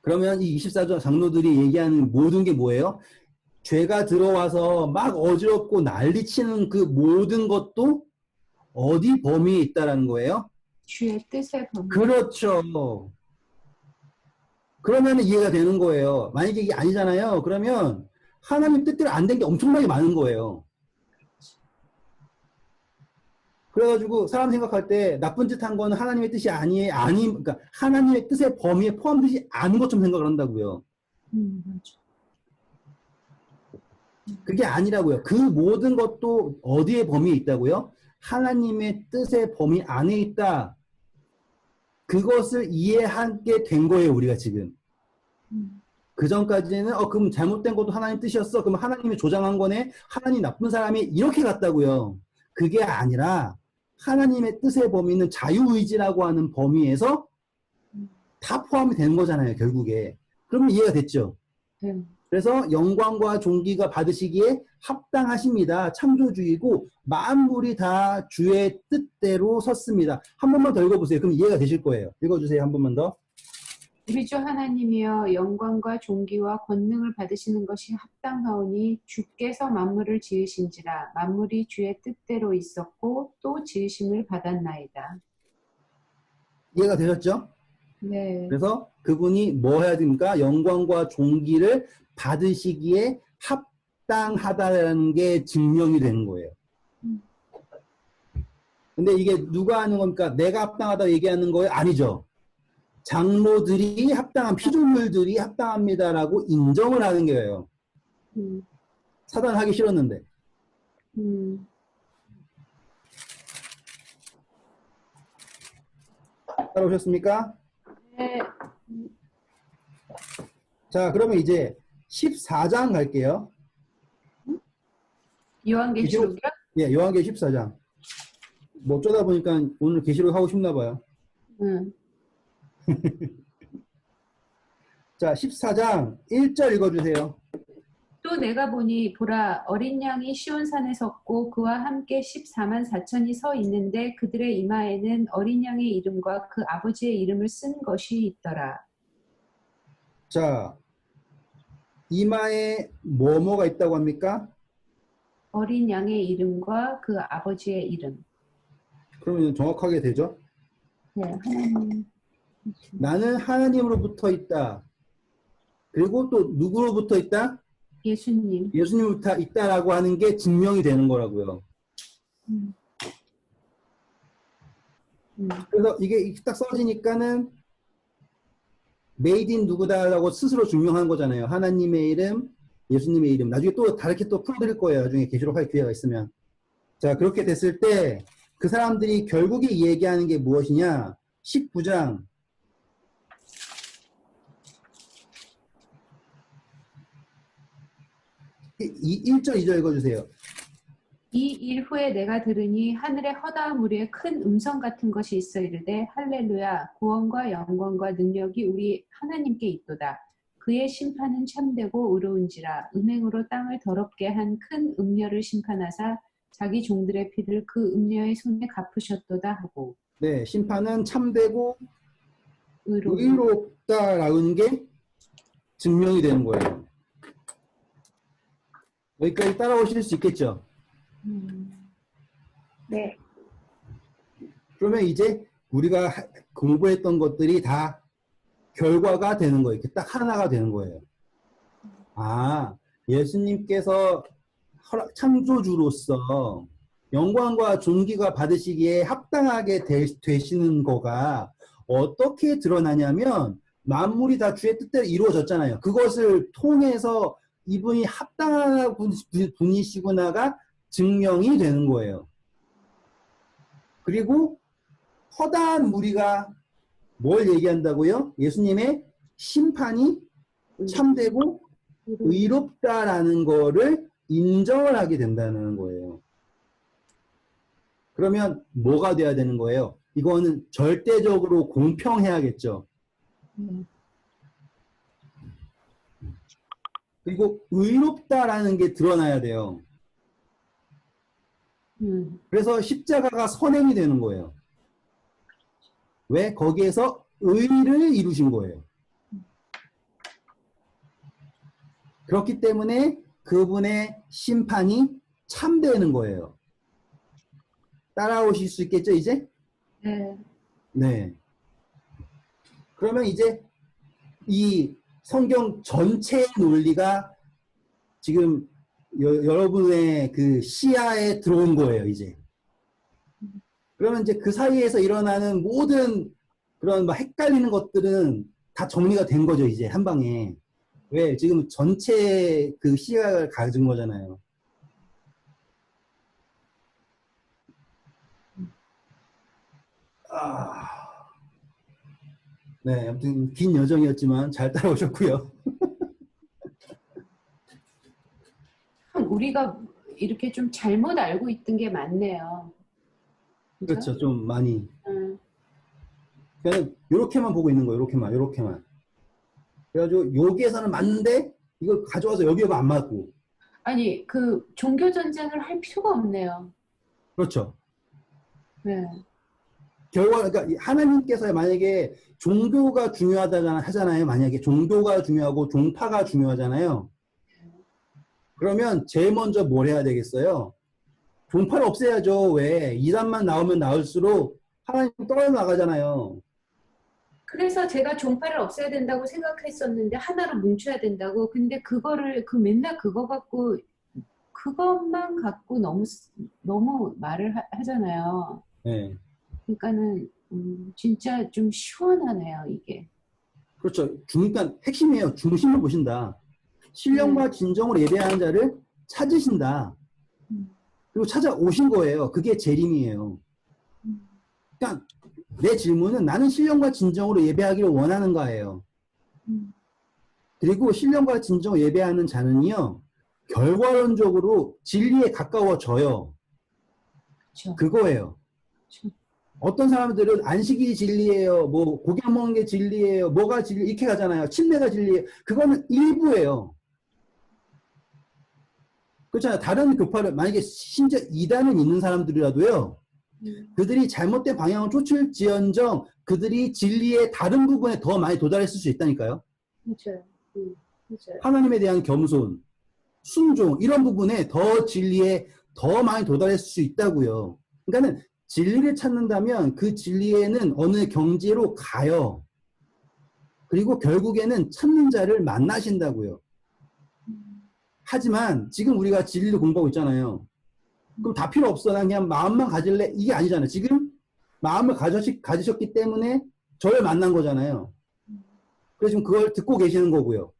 그러면 이 24조 장로들이 얘기하는 모든 게 뭐예요? 죄가 들어와서 막 어지럽고 난리치는 그 모든 것도 어디 범위에 있다라는 거예요? 주의 뜻에 범위. 그렇죠. 그러면 이해가 되는 거예요. 만약에 이게 아니잖아요. 그러면 하나님 뜻대로 안 된 게 엄청나게 많은 거예요. 그래가지고 사람 생각할 때 나쁜 짓 한 거는 하나님의 뜻이 그러니까 하나님의 뜻의 범위에 포함되지 않은 것처럼 생각을 한다고요. 맞아. 그게 아니라고요. 그 모든 것도 어디에 범위에 있다고요? 하나님의 뜻의 범위 안에 있다. 그것을 이해하게 된 거예요, 우리가 지금. 그 전까지는 그럼 잘못된 것도 하나님 뜻이었어. 그럼 하나님이 조장한 거네. 하나님 나쁜 사람이 이렇게 갔다고요. 그게 아니라 하나님의 뜻의 범위는 자유의지라고 하는 범위에서 다 포함이 되는 거잖아요, 결국에. 그러면 이해가 됐죠? 그래서 영광과 존귀가 받으시기에 합당하십니다. 창조주의고 만물이 다 주의 뜻대로 섰습니다. 한 번만 더 읽어보세요. 그럼 이해가 되실 거예요. 읽어주세요. 한 번만 더. 우리 주 하나님이여 영광과 존귀와 권능을 받으시는 것이 합당하오니 주께서 만물을 지으신지라 만물이 주의 뜻대로 있었고 또 지으심을 받았나이다. 이해가 되셨죠? 네. 그래서 그분이 뭐 해야 됩니까? 영광과 존귀를 받으시기에 합당하다라는 게 증명이 되는 거예요. 근데 이게 누가 하는 겁니까? 내가 합당하다고 얘기하는 거예요? 아니죠. 장로들이 합당한 피조물들이 합당합니다라고 인정을 하는 거예요. 사단 하기 싫었는데. 따라오셨습니까? 네. 자, 그러면 이제 14장 갈게요. 요한계시록이요? 예, 요한계시록 14장. 뭐 어쩌다 보니까 오늘 계시록 하고 싶나 봐요. 자, 14장 1절 읽어주세요. 또 내가 보니 보라 어린 양이 시온산에 섰고 그와 함께 14만 4천이 서 있는데 그들의 이마에는 어린 양의 이름과 그 아버지의 이름을 쓴 것이 있더라. 자, 이마에 뭐뭐가 있다고 합니까? 어린 양의 이름과 그 아버지의 이름. 그러면 정확하게 되죠? 네, 하나님. 나는 하나님으로부터 있다. 그리고 또 누구로부터 있다? 예수님. 예수님으로부터 있다라고 하는 게 증명이 되는 거라고요. 그래서 이게 딱 써지니까는 메이드 인 누구다라고 스스로 증명한 거잖아요. 하나님의 이름, 예수님의 이름. 나중에 또 다르게 또 풀어드릴 거예요. 나중에 계시록할 기회가 있으면. 자, 그렇게 됐을 때 그 사람들이 결국에 얘기하는 게 무엇이냐? 19장 1절 2절 읽어주세요. 이 일 후에 내가 들으니 하늘의 허다한 무리에 큰 음성 같은 것이 있어 이르되 할렐루야 구원과 영광과 능력이 우리 하나님께 있도다. 그의 심판은 참되고 의로운지라 음행으로 땅을 더럽게 한 큰 음녀를 심판하사 자기 종들의 피를 그 음녀의 손에 갚으셨도다 하고. 네, 심판은 참되고 의로운. 의롭다라는 게 증명이 되는 거예요. 여기까지 따라오실 수 있겠죠? 네. 그러면 이제 우리가 공부했던 것들이 다 결과가 되는 거예요. 이렇게 딱 하나가 되는 거예요. 아, 예수님께서 창조주로서 영광과 존귀가 받으시기에 합당하게 되시는 거가 어떻게 드러나냐면 만물이 다 주의 뜻대로 이루어졌잖아요. 그것을 통해서 이분이 합당한 분이시구나가 증명이 되는 거예요. 그리고 허다한 무리가 뭘 얘기한다고요? 예수님의 심판이 참되고 의롭다라는 거를 인정을 하게 된다는 거예요. 그러면 뭐가 돼야 되는 거예요? 이거는 절대적으로 공평해야겠죠. 그리고 의롭다라는 게 드러나야 돼요. 그래서 십자가가 선행이 되는 거예요. 왜? 거기에서 의를 이루신 거예요. 그렇기 때문에 그분의 심판이 참되는 거예요. 따라오실 수 있겠죠, 이제? 네. 네. 그러면 이제 이 성경 전체의 논리가 지금 여러분의 그 시야에 들어온 거예요, 이제. 그러면 이제 그 사이에서 일어나는 모든 그런 막 헷갈리는 것들은 다 정리가 된 거죠, 이제 한 방에. 왜? 지금 전체 그 시각을 가진 거잖아요. 네, 아무튼 긴 여정이었지만 잘 따라오셨고요. 우리가 이렇게 좀 잘못 알고 있던 게 많네요. 그죠? 그렇죠, 좀 많이. 음. 그냥 이렇게만 보고 있는 거예요, 이렇게만. 그래가지고 여기에서는 맞는데 이걸 가져와서 여기에만 안 맞고. 아니, 그 종교 전쟁을 할 필요가 없네요. 그렇죠. 네. 결과, 그러니까 하나님께서 만약에 종교가 중요하다 하잖아요. 만약에 종교가 중요하고 종파가 중요하잖아요. 그러면 제일 먼저 뭘 해야 되겠어요? 종파를 없애야죠. 왜? 이단만 나오면 나올수록 하나님 떨어져 나가잖아요. 그래서 제가 종파를 없애야 된다고 생각했었는데 하나로 뭉쳐야 된다고. 근데 그거를 맨날 그것만 갖고 너무 말을 하잖아요. 네. 그러니까는 진짜 좀 시원하네요, 이게. 그렇죠. 그러니까 핵심이에요. 중심을 보신다. 신령과 진정으로 예배하는 자를 찾으신다. 그리고 찾아오신 거예요. 그게 재림이에요. 그러니까 내 질문은 나는 신령과 진정으로 예배하기를 원하는가예요. 그리고 신령과 진정으로 예배하는 자는요. 결과론적으로 진리에 가까워져요. 그렇죠. 그거예요. 그렇죠. 어떤 사람들은 안식이 진리예요. 뭐 고기 안 먹는 게 진리예요. 뭐가 진리 이렇게 가잖아요. 침례가 진리예요. 그거는 일부예요. 그렇잖아요. 다른 교파를 만약에 심지어 이단을 믿는 사람들이라도요. 그들이 잘못된 방향을 쫓을지언정 그들이 진리의 다른 부분에 더 많이 도달했을 수 있다니까요. 맞아요. 맞아요. 하나님에 대한 겸손, 순종 이런 부분에 더 진리에 더 많이 도달했을 수 있다고요. 그러니까는 진리를 찾는다면 그 진리에는 어느 경지로 가요. 그리고 결국에는 찾는 자를 만나신다고요. 하지만 지금 우리가 진리를 공부하고 있잖아요. 그럼 다 필요 없어. 난 그냥 마음만 가질래? 이게 아니잖아요. 지금 마음을 가지셨기 때문에 저를 만난 거잖아요. 그래서 지금 그걸 듣고 계시는 거고요.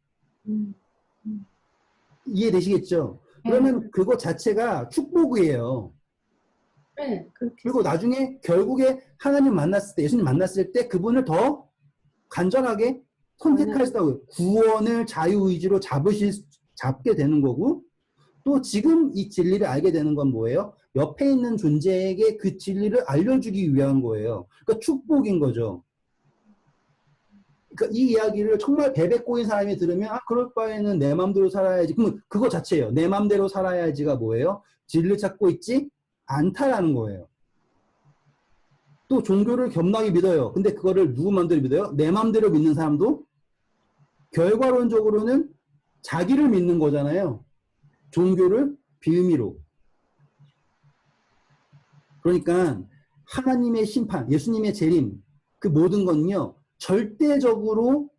이해되시겠죠? 그러면 그거 자체가 축복이에요. 네, 그렇게. 그리고 나중에 결국에 하나님 만났을 때, 예수님 만났을 때 그분을 더 간절하게 선택하시다고요. 구원을 자유의지로 잡게 되는 거고, 또 지금 이 진리를 알게 되는 건 뭐예요? 옆에 있는 존재에게 그 진리를 알려주기 위한 거예요. 그러니까 축복인 거죠. 그러니까 이 이야기를 정말 베베 꼬인 사람이 들으면 그럴 바에는 내 맘대로 살아야지. 그럼 그거 자체예요. 내 맘대로 살아야지가 뭐예요? 진리를 찾고 있지 않다라는 거예요. 또 종교를 겸나게 믿어요. 근데 그거를 누구 맘대로 믿어요? 내 맘대로 믿는 사람도 결과론적으로는 자기를 믿는 거잖아요. 종교를 빌미로. 그러니까 하나님의 심판, 예수님의 재림, 그 모든 건요. 절대적으로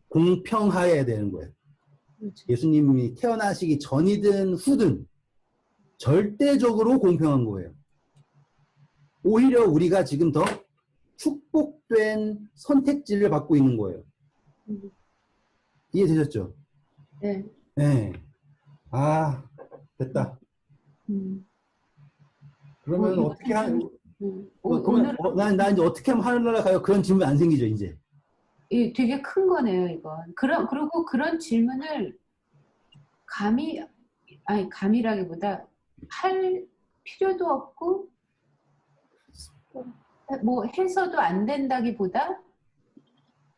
공평하여야 되는 거예요. 예수님이 태어나시기 전이든 후든 절대적으로 공평한 거예요. 오히려 우리가 지금 더 축복된 선택지를 받고 있는 거예요. 이해되셨죠? 네. 네. 아, 됐다. 그러면 어떻게 그러면 난 이제 어떻게 하면 하늘나라 가요? 그런 질문 안 생기죠, 이제. 되게 큰 거네요, 이건. 그리고 그런 질문을 감이라기보다 할 필요도 없고, 뭐 해서도 안 된다기보다,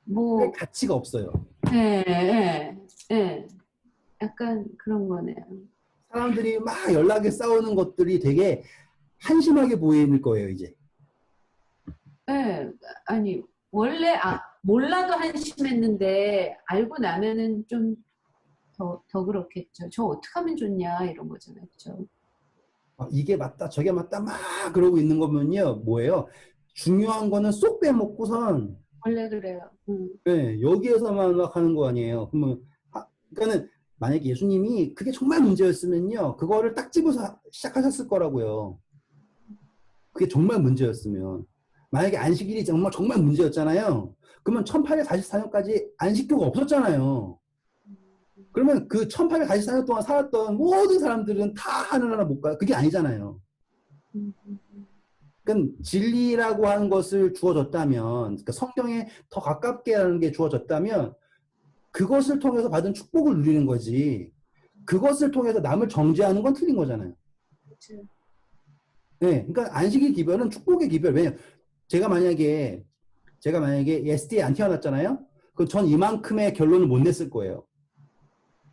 뭐, 가치가 없어요. 약간 그런 거네요. 사람들이 막 연락에 싸우는 것들이 되게 한심하게 보일 거예요, 이제. 아니, 원래, 몰라도 한심했는데, 알고 나면은 좀 더 그렇겠죠. 저 어떻게 하면 좋냐, 이런 거잖아요. 그죠? 이게 맞다, 저게 맞다, 막 그러고 있는 거면요, 뭐예요? 중요한 거는 쏙 빼먹고선, 원래 그래요. 네, 여기에서만 막 하는 거 아니에요. 그러니까는, 만약에 예수님이 그게 정말 문제였으면요, 그거를 딱 집어서 시작하셨을 거라고요. 그게 정말 문제였으면. 만약에 안식일이 정말 문제였잖아요. 그러면 1844년까지 안식교가 없었잖아요. 그러면 그 1844년 동안 살았던 모든 사람들은 다 하늘나라 못 가요. 그게 아니잖아요. 그러니까 진리라고 하는 것을 주어졌다면, 그러니까 성경에 더 가깝게 하는 게 주어졌다면, 그것을 통해서 받은 축복을 누리는 거지. 그것을 통해서 남을 정죄하는 건 틀린 거잖아요. 그렇죠. 네, 그러니까 안식일 기별은 축복의 기별. 왜냐면 제가 만약에 SD에 안 태어났잖아요. 그럼 전 이만큼의 결론을 못 냈을 거예요.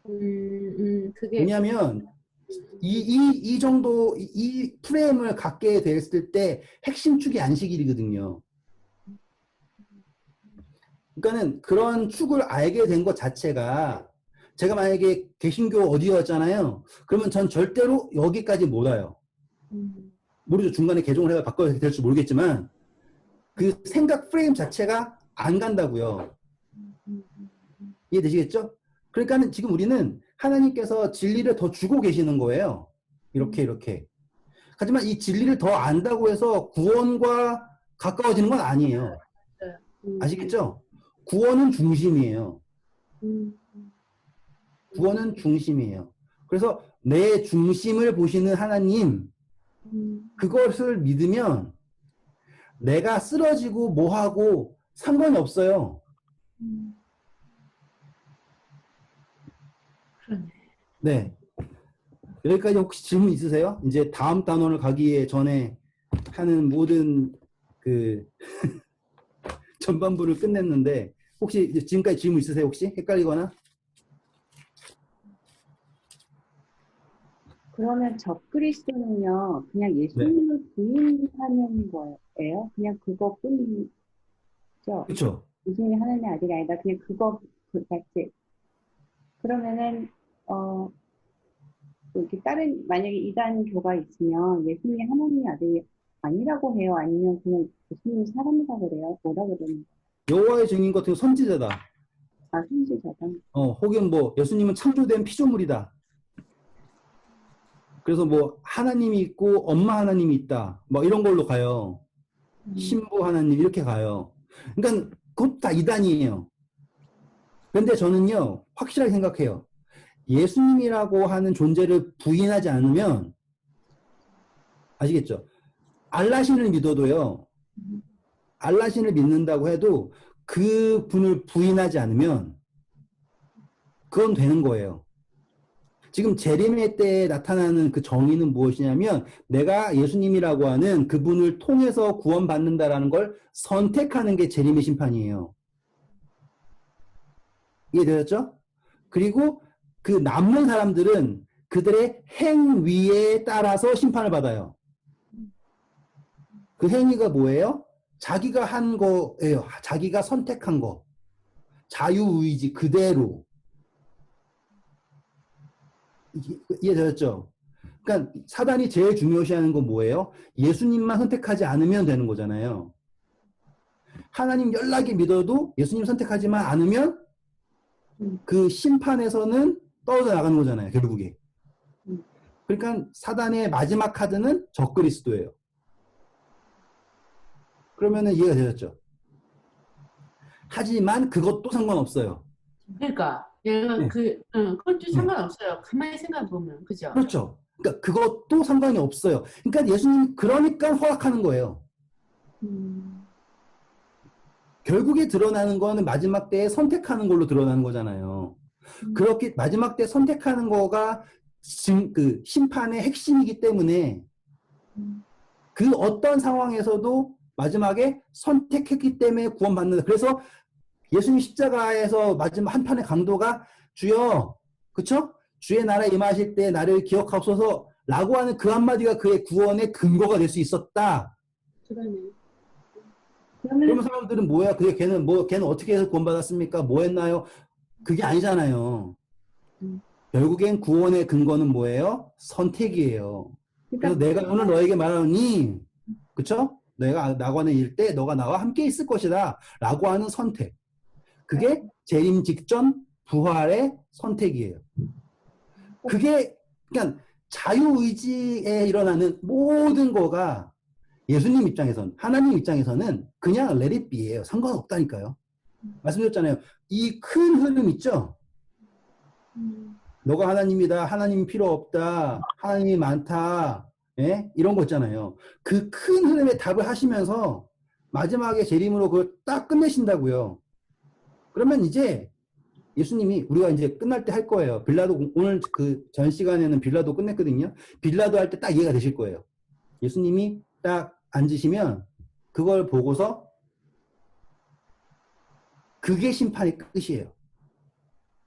그게 왜냐하면 이 정도 이 프레임을 갖게 됐을 때 핵심 축이 안식일이거든요. 그러니까는 그런 축을 알게 된 것 자체가 제가 만약에 개신교 어디였잖아요. 그러면 전 절대로 여기까지 못 와요. 모르죠. 중간에 개종을 해서 바꿔야 될지 모르겠지만 그 생각 프레임 자체가 안 간다고요. 이해되시겠죠? 그러니까 지금 우리는 하나님께서 진리를 더 주고 계시는 거예요. 이렇게. 하지만 이 진리를 더 안다고 해서 구원과 가까워지는 건 아니에요. 아시겠죠? 구원은 중심이에요. 구원은 중심이에요. 그래서 내 중심을 보시는 하나님, 그것을 믿으면 내가 쓰러지고 뭐하고 상관이 없어요. 그러네. 네. 여기까지 혹시 질문 있으세요? 이제 다음 단원을 가기 전에 하는 모든 그 전반부를 끝냈는데 혹시 지금까지 질문 있으세요? 혹시 헷갈리거나? 그러면 적그리스도는요, 그냥 네. 예수님을 부인하는 거예요? 그냥 그것뿐이죠? 그렇죠. 예수님이 하나님의 아들이 아니다. 그냥 그거 그 자체. 그러면은 이렇게 다른 만약에 이단교가 있으면 예수님이 하나님의 아들이 아니라고 해요? 아니면 그냥 예수님이 사람이라고 그래요? 뭐라 그러는 여호와의 증인 같은 선지자다. 선지자다. 혹은 뭐 예수님은 창조된 피조물이다. 그래서 뭐 하나님이 있고 엄마 하나님이 있다. 뭐 이런 걸로 가요. 신부 하나님 이렇게 가요. 그러니까 그것도 다 이단이에요. 그런데 저는요 확실하게 생각해요. 예수님이라고 하는 존재를 부인하지 않으면 아시겠죠? 알라신을 믿어도요. 알라신을 믿는다고 해도 그 분을 부인하지 않으면 그건 되는 거예요. 지금 재림의 때에 나타나는 그 정의는 무엇이냐면 내가 예수님이라고 하는 그분을 통해서 구원받는다라는 걸 선택하는 게 재림의 심판이에요. 이해되셨죠? 그리고 그 남는 사람들은 그들의 행위에 따라서 심판을 받아요. 그 행위가 뭐예요? 자기가 한 거예요. 자기가 선택한 거. 자유의지 그대로. 이해되셨죠? 그러니까 사단이 제일 중요시하는 건 뭐예요? 예수님만 선택하지 않으면 되는 거잖아요. 하나님 연락이 믿어도 예수님 선택하지만 않으면 그 심판에서는 떨어져 나가는 거잖아요. 결국에. 그러니까 사단의 마지막 카드는 적그리스도예요. 그러면은 이해가 되셨죠? 하지만 그것도 그러니까 얘가 네. 그것도 상관없어요. 가만히 생각해 보면 그죠? 그렇죠. 그러니까 그것도 상관이 없어요. 그러니까 예수님 그러니까 허락하는 거예요. 결국에 드러나는 거는 마지막 때에 선택하는 걸로 드러나는 거잖아요. 그렇게 마지막 때 선택하는 거가 그 심판의 핵심이기 때문에 그 어떤 상황에서도 마지막에 선택했기 때문에 구원받는다. 그래서 예수님 십자가에서 마지막 한편의 강도가 주여, 그쵸? 주의 나라에 임하실 때 나를 기억하옵소서 라고 하는 그 한마디가 그의 구원의 근거가 될 수 있었다. 그러네. 그러면 사람들은 뭐야? 걔는 어떻게 해서 구원받았습니까? 뭐 했나요? 그게 아니잖아요. 결국엔 구원의 근거는 뭐예요? 선택이에요. 그래서 내가 오늘 너에게 말하니, 그쵸? 내가 나가는 일 때 너가 나와 함께 있을 것이다. 라고 하는 선택. 그게 재림 직전 부활의 선택이에요. 그게, 그냥 자유의지에 일어나는 모든 거가 예수님 입장에서는, 하나님 입장에서는 그냥 let it be예요. 상관없다니까요. 말씀드렸잖아요. 이 큰 흐름 있죠? 너가 하나님이다. 하나님이 필요 없다. 하나님이 많다. 예? 이런 거 있잖아요. 그 큰 흐름에 답을 하시면서 마지막에 재림으로 그걸 딱 끝내신다고요. 그러면 이제 예수님이 우리가 이제 끝날 때 할 거예요. 빌라도 오늘 그 전 시간에는 빌라도 끝냈거든요. 빌라도 할 때 딱 이해가 되실 거예요. 예수님이 딱 앉으시면 그걸 보고서 그게 심판의 끝이에요.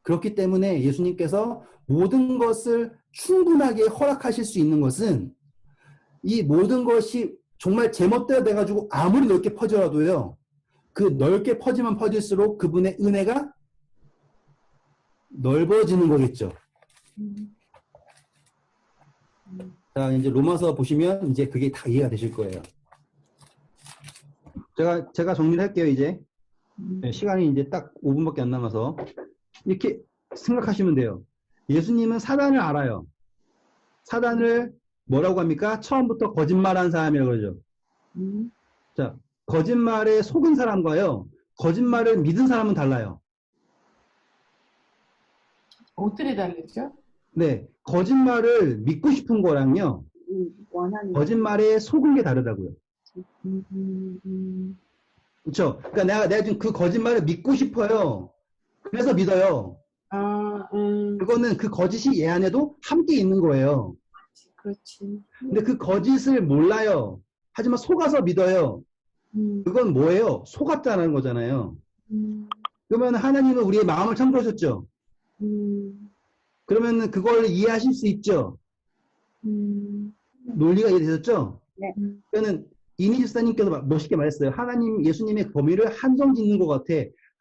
그렇기 때문에 예수님께서 모든 것을 충분하게 허락하실 수 있는 것은 이 모든 것이 정말 제멋대로 돼가지고 아무리 넓게 퍼져라도요. 그 넓게 퍼지면 퍼질수록 그분의 은혜가 넓어지는 거겠죠. 자, 이제 로마서 보시면 이제 그게 다 이해가 되실 거예요. 제가 정리를 할게요, 이제. 네, 시간이 이제 딱 5분밖에 안 남아서. 이렇게 생각하시면 돼요. 예수님은 사단을 알아요. 사단을 뭐라고 합니까? 처음부터 거짓말한 사람이라고 그러죠. 자, 거짓말에 속은 사람과요. 거짓말을 믿은 사람은 달라요. 어떻게 다르죠? 네, 거짓말을 믿고 싶은 거랑요. 원하는 거짓말에 속은 게 다르다고요. 그렇죠? 그러니까 내가 지금 그 거짓말을 믿고 싶어요. 그래서 믿어요. 그거는 그 거짓이 얘 안에도 함께 있는 거예요. 그렇지. 근데 그 거짓을 몰라요. 하지만 속아서 믿어요. 그건 뭐예요? 속았다는 거잖아요. 그러면 하나님은 우리의 마음을 창조하셨죠. 그러면 그걸 이해하실 수 있죠. 논리가 이해되셨죠? 네. 그러니까 이미 집사님께서 멋있게 말했어요. 하나님, 예수님의 범위를 한정 짓는 것 같아.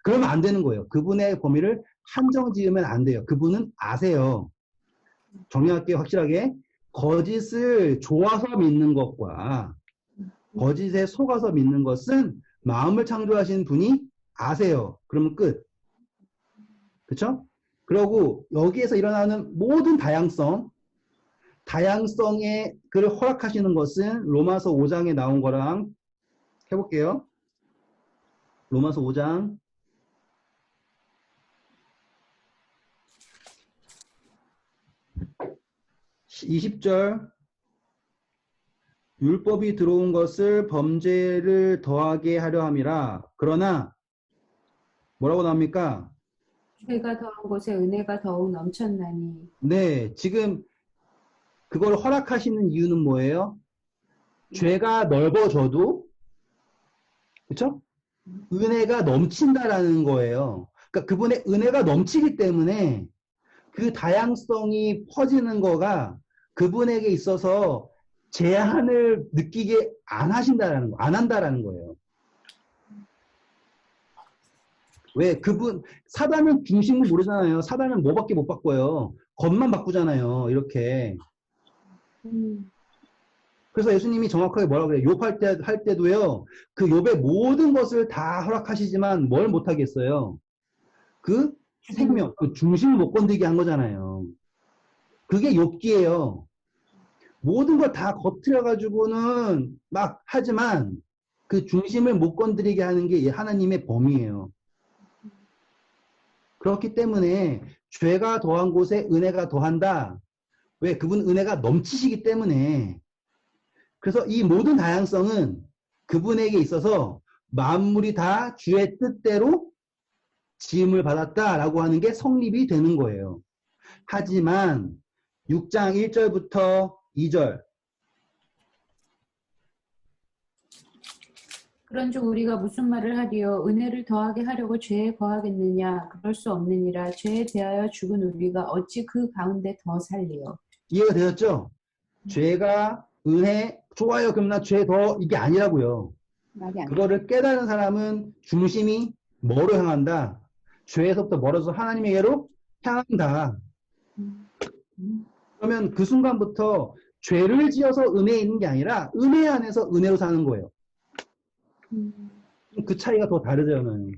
그러면 안 되는 거예요. 그분의 범위를 한정 지으면 안 돼요. 그분은 아세요. 정리할게요. 확실하게. 거짓을 좋아서 믿는 것과 거짓에 속아서 믿는 것은 마음을 창조하신 분이 아세요. 그러면 끝. 그쵸? 그리고 여기에서 일어나는 모든 다양성의 그를 허락하시는 것은 로마서 5장에 나온 거랑 해볼게요. 로마서 5장 20절 율법이 들어온 것을 범죄를 더하게 하려 함이라. 그러나 뭐라고 나옵니까? 죄가 더한 곳에 은혜가 더욱 넘쳤나니. 네, 지금 그걸 허락하시는 이유는 뭐예요? 죄가 넓어져도 그렇죠? 은혜가 넘친다라는 거예요. 그러니까 그분의 은혜가 넘치기 때문에 그 다양성이 퍼지는 거가 그분에게 있어서 제한을 느끼게 안 한다라는 거예요. 왜? 사단은 중심을 모르잖아요. 사단은 뭐밖에 못 바꿔요. 겉만 바꾸잖아요. 이렇게. 그래서 예수님이 정확하게 뭐라고 그래요? 할 때도요. 그 욥의 모든 것을 다 허락하시지만 뭘 못하겠어요? 그 생명, 그 중심을 못 건드리게 한 거잖아요. 그게 욥기예요. 모든 걸 다 겉들여가지고는 막 하지만 그 중심을 못 건드리게 하는 게 하나님의 범위예요. 그렇기 때문에 죄가 더한 곳에 은혜가 더한다. 왜? 그분 은혜가 넘치시기 때문에. 그래서 이 모든 다양성은 그분에게 있어서 만물이 다 주의 뜻대로 지음을 받았다라고 하는 게 성립이 되는 거예요. 하지만 6장 1절부터 2절 그런즉 우리가 무슨 말을 하리요? 은혜를 더하게 하려고 죄에 거하겠느냐? 그럴 수 없느니라. 죄에 대하여 죽은 우리가 어찌 그 가운데 더 살리요? 이해가 되었죠? 죄가 은혜 좋아요. 그럼 나 죄 더 이게 아니라고요. 말이 안 돼. 그거를 깨달은 사람은 중심이 뭐로 향한다? 죄에서부터 멀어서 하나님에게로 향한다. 그러면 그 순간부터 죄를 지어서 은혜에 있는 게 아니라 은혜 안에서 은혜로 사는 거예요. 그 차이가 더 다르잖아요.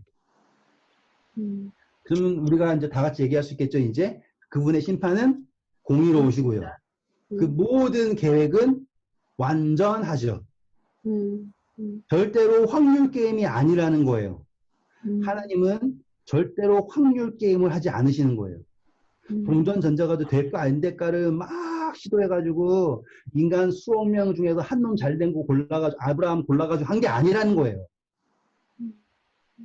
그러면 우리가 이제 다 같이 얘기할 수 있겠죠. 이제 그분의 심판은 공의로우시고요. 그 모든 계획은 완전하죠. 절대로 확률 게임이 아니라는 거예요. 하나님은 절대로 확률 게임을 하지 않으시는 거예요. 동전 전자가도 될까 안 될까를 막 시도해가지고 인간 수억 명 중에서 한 놈 잘 된 거 골라가지고 아브라함 골라가지고 한 게 아니라는 거예요.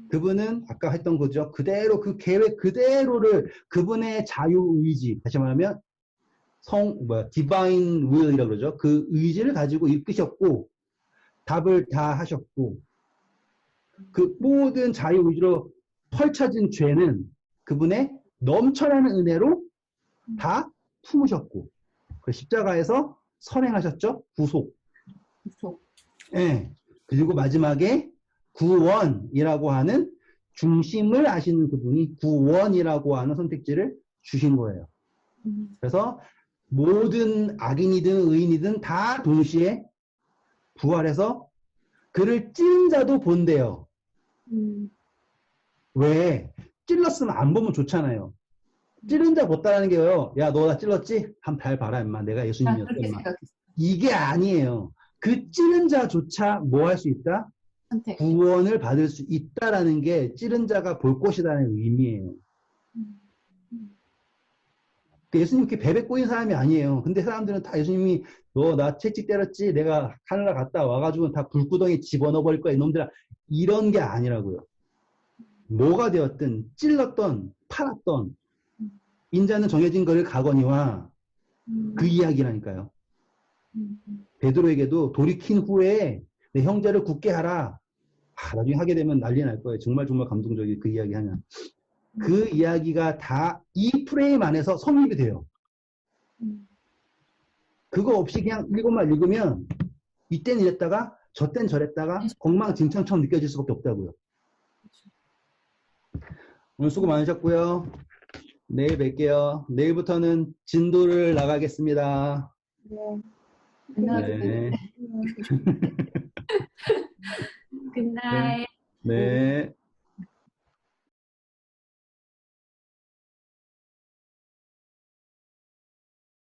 그분은 아까 했던 거죠. 그대로 그 계획 그대로를 그분의 자유의지 다시 말하면 디바인 will이라고 그러죠. 그 의지를 가지고 이끄셨고 답을 다 하셨고 그 모든 자유의지로 펼쳐진 죄는 그분의 넘쳐나는 은혜로 다 품으셨고 십자가에서 선행하셨죠. 구속. 예. 그리고 마지막에 구원이라고 하는 중심을 아시는 그분이 구원이라고 하는 선택지를 주신 거예요. 그래서 모든 악인이든 의인이든 다 동시에 부활해서 그를 찐 자도 본대요. 왜? 찔렀으면 안 보면 좋잖아요. 찌른 자 봤다는 게요. 야, 너 나 찔렀지? 한 발 봐라, 임마. 내가 예수님이었어, 그렇게 임마. 생각했어. 이게 아니에요. 그 찌른 자조차 뭐 할 수 있다? 선택. 구원을 받을 수 있다라는 게 찌른 자가 볼 것이라는 의미예요. 예수님 그렇게 베베 꼬인 사람이 아니에요. 근데 사람들은 다 예수님이 너 나 채찍 때렸지? 내가 하늘나라 갔다 와가지고 다 불구덩이에 집어넣어 버릴 거야. 이놈들아. 이런 게 아니라고요. 뭐가 되었든 찔렀던 팔았던 인자는 정해진 거를 가거니와 그 이야기라니까요. 베드로에게도 돌이킨 후에 내 형제를 굳게 하라. 나중에 하게 되면 난리 날 거예요. 정말 감동적인 그 이야기 하냐. 그 이야기가 다 이 프레임 안에서 성립이 돼요. 그거 없이 그냥 읽고만 읽으면 이땐 이랬다가 저땐 저랬다가 엉망진창처럼 느껴질 수밖에 없다고요. 오늘 수고 많으셨고요. 내일 뵐게요. 내일부터는 진도를 나가겠습니다. 네. 네. Good night.